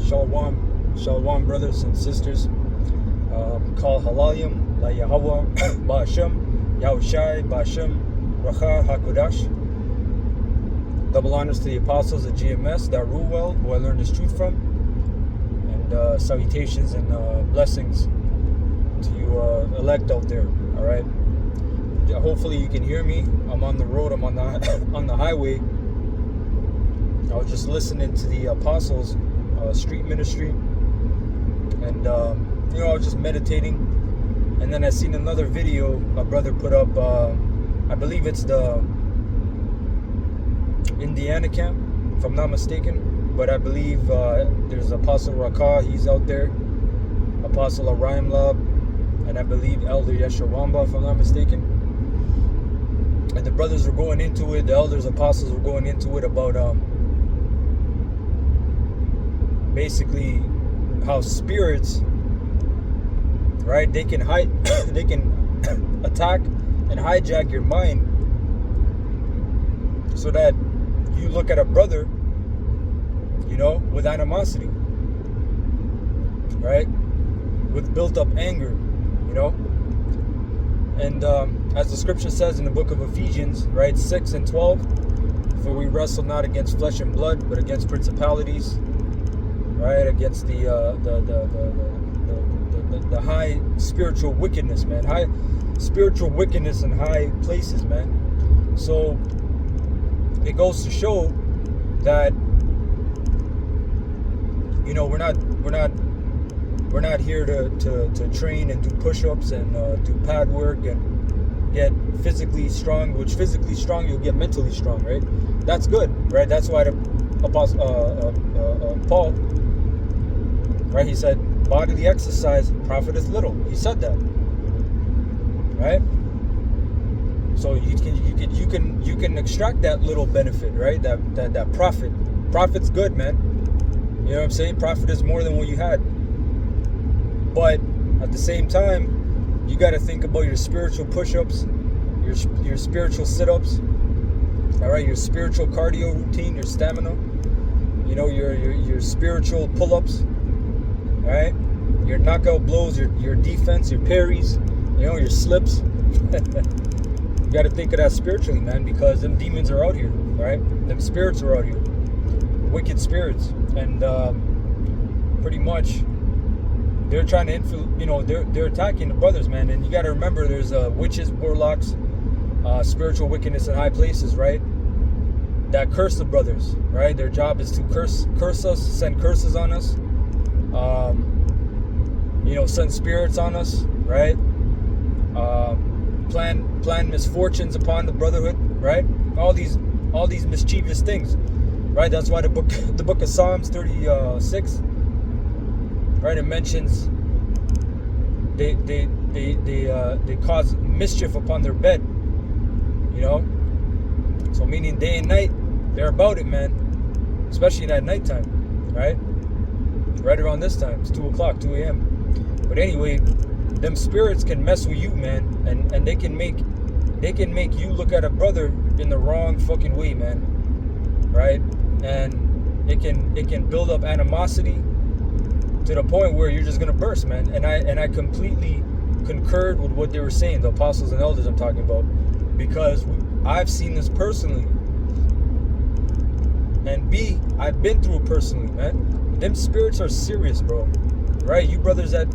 Shalom, brothers and sisters. Kal Halalim, La Yahweh, Ba'ashem, Yahushai, Ba'ashem, Racha HaKodash. Double honors to the apostles of GMS, that rule well, who I learned this truth from. And salutations and blessings to you elect out there, alright? Hopefully you can hear me. I'm on the road, I'm on the highway. I was just listening to the apostles' street ministry, and I was just meditating, and then I seen another video a brother put up. I believe it's the Indiana camp, if I'm not mistaken, but I believe there's Apostle Rakah, he's out there, Apostle Arayim Lab, and I believe Elder Yeshawamba, if I'm not mistaken. And the brothers were going into it, the elders, apostles were going into it about basically how spirits, right, they can they can attack and hijack your mind, so that you look at a brother, with animosity, right, with built up anger, and as the scripture says in the book of Ephesians, right, 6 and 12, for we wrestle not against flesh and blood, but against principalities, right, against the high spiritual wickedness, man, high spiritual wickedness in high places, man. So it goes to show that we're not here to train and do push-ups and do pad work and get physically strong, which physically strong you'll get mentally strong, right? That's good, right? That's why the Apostle Paul, right, he said, bodily exercise profiteth little. He said that, right? So you can extract that little benefit, right? That profit. Profit's good, man. You know what I'm saying? Profit is more than what you had. But at the same time, you got to think about your spiritual push-ups, your spiritual sit-ups, all right, your spiritual cardio routine, your stamina, your spiritual pull-ups, all right, your knockout blows, your defense, your parries, your slips. You got to think of that spiritually, man, because them demons are out here, right? Them spirits are out here, wicked spirits, and pretty much they're trying to they're attacking the brothers, man. And you got to remember, there's witches, warlocks, spiritual wickedness in high places, right, that curse the brothers, right? Their job is to curse us, send curses on us, send spirits on us, right? Plan misfortunes upon the brotherhood, right? All these mischievous things, right? That's why the book of Psalms 36, right, it mentions they cause mischief upon their bed, so meaning day and night they're about it, man, especially at nighttime, right around this time. It's 2 o'clock, 2 a.m. But anyway, them spirits can mess with you, man, and they can make you look at a brother in the wrong fucking way, man, right? And it can build up animosity to the point where you're just gonna burst, man. And I completely concurred with what they were saying, the apostles and elders I'm talking about, because I've seen this personally, and I've been through it personally, man. Them spirits are serious, bro. Right, you brothers that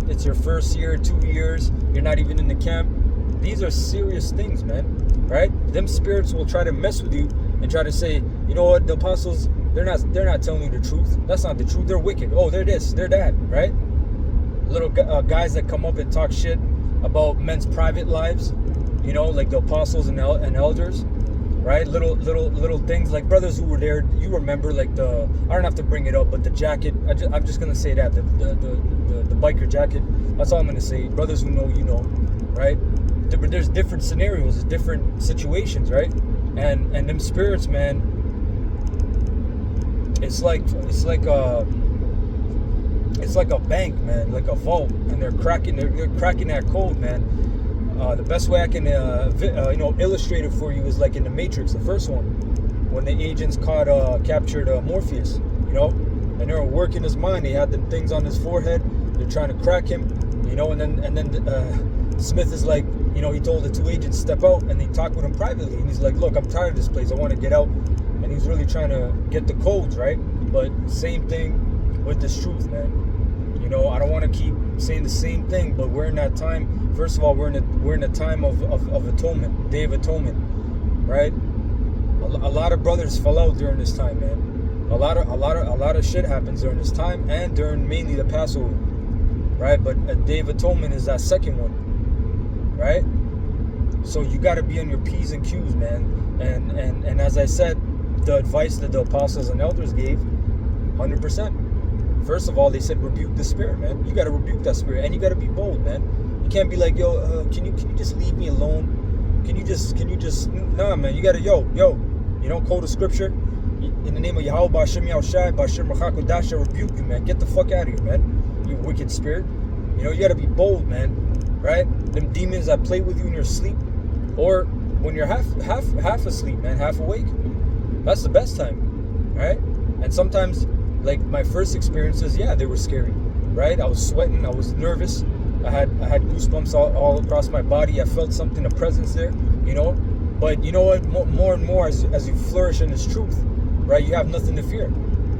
it's your first year, 2 years, you're not even in the camp. These are serious things, man. Right? Them spirits will try to mess with you and try to say, you know what, the apostles, they're not telling you the truth. That's not the truth. They're wicked. Oh, they're this, they're that. Right? Little guys that come up and talk shit about men's private lives. Like the apostles and elders. Right, little things like brothers who were there. You remember, like I don't have to bring it up, but the jacket. I'm just gonna say that the biker jacket. That's all I'm gonna say. Brothers who know, right? But there's different scenarios, there's different situations, right? And them spirits, man. It's like a bank, man, like a vault, and they're cracking that code, man. The best way I can, illustrate it for you is like in the Matrix, the first one, when the agents captured Morpheus, and they were working his mind. They had them things on his forehead. They're trying to crack him, you know. And then Smith is like, you know, he told the two agents step out, and they talked with him privately. And he's like, look, I'm tired of this place. I want to get out. And he's really trying to get the codes right. But same thing with this truth, man. You know, I don't want to keep saying the same thing, but we're in that time. First of all, we're in a time of atonement, Day of Atonement, right? A lot of brothers fell out during this time, man. A lot of shit happens during this time, and during mainly the Passover, right? But a Day of Atonement is that second one, right? So you got to be on your P's and Q's, man. And as I said, the advice that the apostles and elders gave, 100%. First of all, they said rebuke the spirit, man. You got to rebuke that spirit, and you got to be bold, man. You can't be like, yo, can you just leave me alone? Can you just, nah, man. You got to, yo, you don't quote a scripture. In the name of Yahweh, Ba'ashem Yahushai, Ba'ashem Rachakodasha, rebuke you, man. Get the fuck out of here, man. You wicked spirit. You know, you got to be bold, man. Right? Them demons that play with you in your sleep, or when you're half asleep, man, half awake. That's the best time, right? And sometimes, like my first experiences, yeah, they were scary, right? I was sweating, I was nervous, I had goosebumps all across my body. I felt something, a presence there, you know. But you know what? More and more, as you flourish in this truth, right? You have nothing to fear,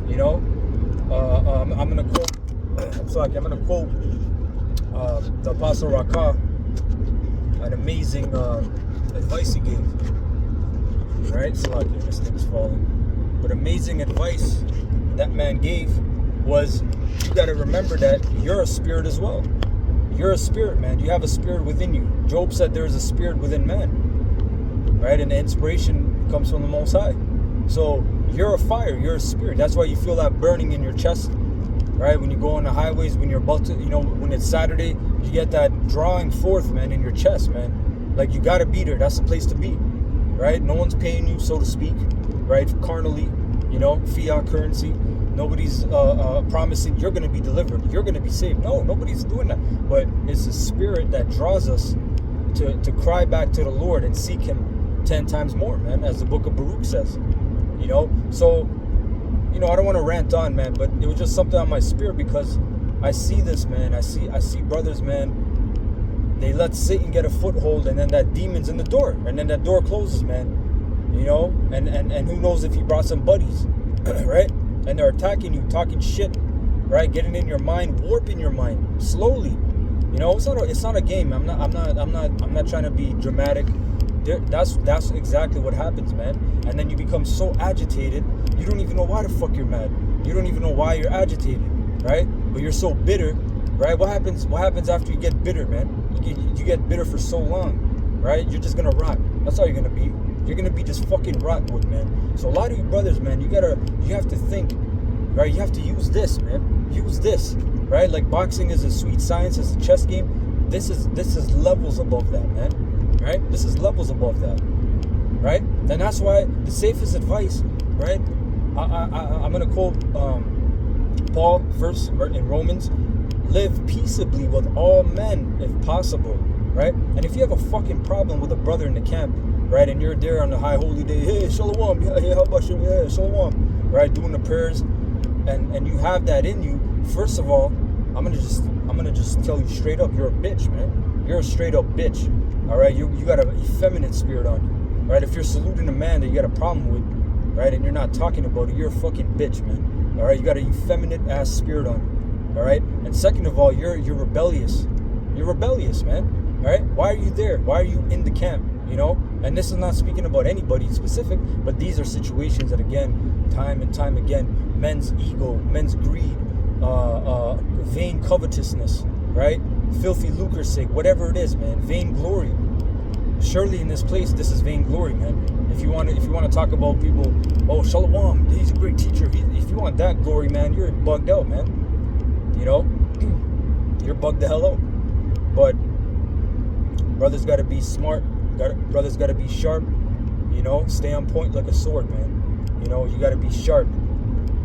you know. I'm gonna quote. I'm gonna quote the Apostle Rakah, an amazing advice he gave. Right? Salaki, this thing's falling. But amazing advice that man gave was, you got to remember that you're a spirit as well. You're a spirit, man. You have a spirit within you. Job said there is a spirit within man. Right? And the inspiration comes from the Most High. So you're a fire. You're a spirit. That's why you feel that burning in your chest. Right? When you go on the highways, when you're about to, you know, when it's Saturday, you get that drawing forth, man, in your chest, man. Like, you got to be there. That's the place to be. Right? No one's paying you, so to speak, right? Carnally, you know, fiat currency. Nobody's promising you're going to be delivered, you're going to be saved. No, nobody's doing that. But it's the spirit that draws us to cry back to the Lord and seek Him 10 times more, man, as the book of Baruch says. You know, so, you know, I don't want to rant on, man, but it was just something on my spirit, because I see this, man. I see brothers, man. They let Satan get a foothold, and then that demon's in the door, and then that door closes, man. You know, and who knows if he brought some buddies, right? And they're attacking you, talking shit, right? Getting in your mind, warping your mind slowly. You know, it's not a game. I'm not trying to be dramatic. That's exactly what happens, man. And then you become so agitated, you don't even know why the fuck you're mad. You don't even know why you're agitated, right? But you're so bitter, right? What happens after you get bitter, man? You get bitter for so long, right? You're just gonna rot. That's all you're gonna be. You're gonna be just fucking rotwood, man. So a lot of you brothers, man, you have to think, right? You have to use this, man. Use this, right? Like boxing is a sweet science, it's a chess game. This is levels above that, man. Right? This is levels above that, right? And that's why the safest advice, right? I'm gonna quote Paul first in Romans. Live peaceably with all men, if possible, right? And if you have a fucking problem with a brother in the camp, right, and you're there on the high holy day, hey, shalom, yeah, how about you? Yeah, shalom, right, doing the prayers, and you have that in you. First of all, I'm gonna just tell you straight up, you're a bitch, man. You're a straight up bitch. All right, you got an effeminate spirit on you, right? If you're saluting a man that you got a problem with, right, and you're not talking about it, you're a fucking bitch, man. All right, you got an effeminate ass spirit on you. All right, and second of all, you're rebellious. You're rebellious, man. All right, why are you there? Why are you in the camp? You know, and this is not speaking about anybody specific, but these are situations that, again, time and time again, men's ego, men's greed, vain covetousness, right? Filthy lucre's sake, whatever it is, man. Vain glory. Surely in this place, this is vain glory, man. If you want to talk about people, oh, Shalom, he's a great teacher. If you want that glory, man, you're bugged out, man. You know, you're bugged the hell out. But brothers got to be smart. Brothers got to be sharp. You know, stay on point like a sword, man. You know, you got to be sharp.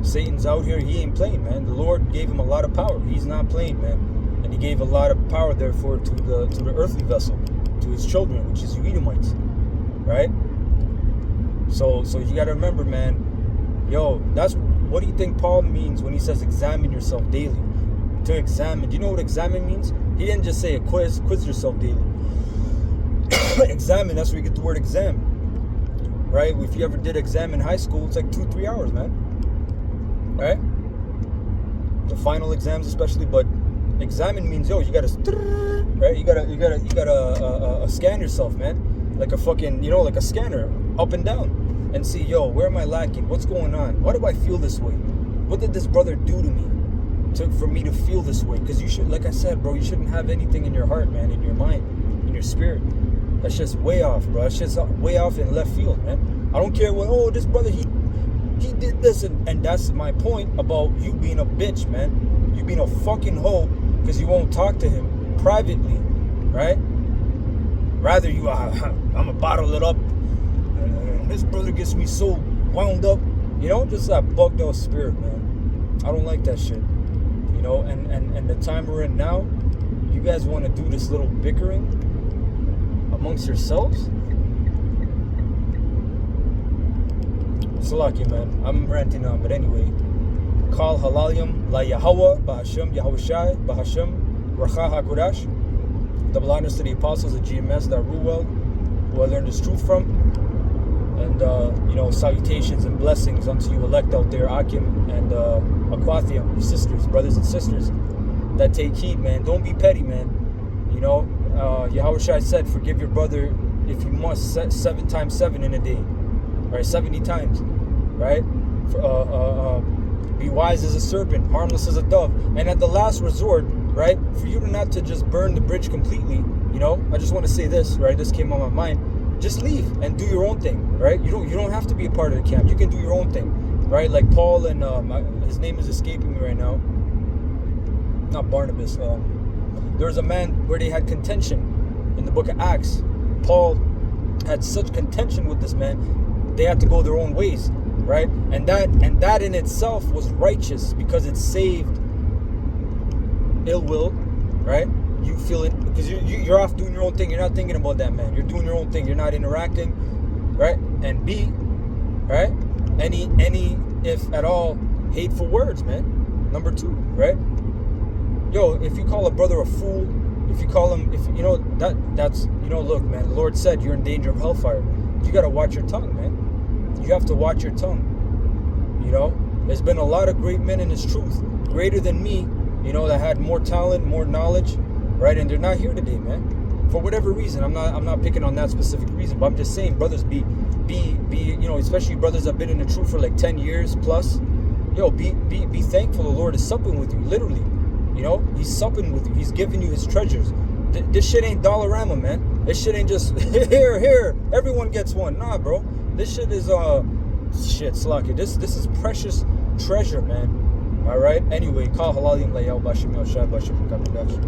Satan's out here. He ain't playing, man. The Lord gave him a lot of power. He's not playing, man. And He gave a lot of power, therefore, to the earthly vessel, to His children, which is you Edomites, right? So you got to remember, man. Yo, That's what do you think Paul means when he says examine yourself daily? To examine. Do you know what examine means? He didn't just say quiz yourself daily. Examine, that's where you get the word exam. Right? If you ever did exam in high school, it's like 2-3 hours, man. Right? The final exams especially, but examine means, yo, you gotta, right? You gotta scan yourself, man. Like a fucking, like a scanner, up and down, and see, yo, where am I lacking? What's going on? Why do I feel this way? What did this brother do to me for me to feel this way? Because you should, like I said, bro, you shouldn't have anything in your heart, man, in your mind, in your spirit. That's just way off, bro. That's just way off in left field, man. I don't care what, this brother, he did this, and that's my point about you being a bitch, man. You being a fucking hoe because you won't talk to him privately, right? Rather you, I'm gonna bottle it up. This brother gets me so wound up, just that bugged out spirit, man. I don't like that shit, and the time we're in now, you guys want to do this little bickering amongst yourselves? Salaki, man. I'm ranting on, but anyway. Kal halalyam la Yahweh, Bahashem Yahushai, Bahashem Racha HaKodash. Double honors to the apostles of GMS that rule well, who I learned this truth from. And, salutations and blessings unto you elect out there, Akim and Aquathium, sisters, brothers and sisters that take heed, man. Don't be petty, man. Yahushai said, forgive your brother if you must 7 times 7 in a day. Right, 70 times, right? Be wise as a serpent, harmless as a dove. And at the last resort, right, for you not to just burn the bridge completely, I just want to say this, right? This came on my mind. Just leave and do your own thing, right? You don't have to be a part of the camp. You can do your own thing, right? Like Paul and his name is escaping me right now. Not Barnabas. There was a man where they had contention in the book of Acts. Paul had such contention with this man. They had to go their own ways, right? And that in itself was righteous because it saved ill will, right? You feel it because you're off doing your own thing. You're not thinking about that man. You're doing your own thing. You're not interacting, right? And B, right? Any if at all hateful words, man. Number 2, right? Yo, if you call a brother a fool, if you call him, that's look, man. The Lord said you're in danger of hellfire. You gotta watch your tongue, man. You have to watch your tongue. There's been a lot of great men in this truth, greater than me, that had more talent, more knowledge, right? And they're not here today, man. For whatever reason. I'm not picking on that specific reason, but I'm just saying, brothers, be especially brothers that have been in the truth for like 10 years plus. Yo, be thankful the Lord is supping with you, literally. He's supping with you. He's giving you his treasures. This shit ain't Dollarama, man. This shit ain't just here, everyone gets one. Nah, bro. This shit is Slaki. This is precious treasure, man. Alright? Anyway, call halalim layal bashim yashai bashim kapidash.